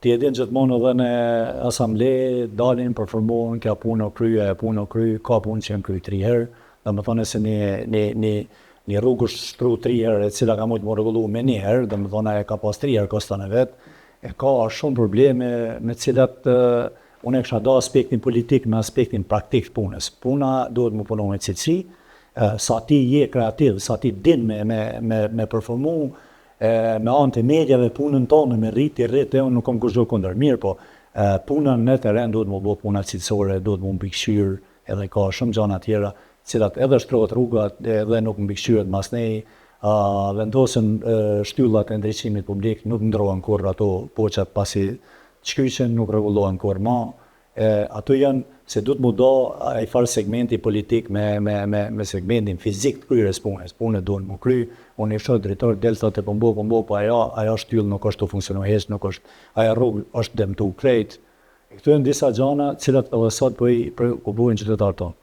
ti e din gjithmonë edhe në asamble dalin përformohen ka punë kry, ka punë që janë kry 3 herë, domethënë se një rrugë është shtru 3 herë, e cila ka mujtë më rregullu me 1 herë, domethënë ajo ka pas 3 herë koston e vet, e ka shumë probleme me cilat unë e kisha da aspektin politik me aspektin praktik të punës. Puna duhet më punu me cilësi, sa ti je kreativ, sa ti din me performu, me anë të medjave punën tonë, me rriti, unë nuk kom kushdo kundër mirë, po punën në teren duhet më bo puna cilësore, duhet më mbikëqyr, edhe ka shumë gjana tjera, cilat edhe shtrohet rrugat edhe nuk mbikëqyret mas nej, vendosen shtyllat e ndriçimit publik, nuk ndrohen kur ato poqat pasi çkyqen, nuk rregullohen kur ma. Ato janë se duhet mu do ai farë segmenti politik me segmentin fizik të kryerjes punës. Punët duhen mu kry, unë i shoh drejtor del thotë po mbo, po ajo shtyllë nuk është të funksionoj heq, nuk është, ajo rrugë është demtu krejt. Këto janë disa gjana cilat edhe sot po i preokupojnë qytetarët tonë.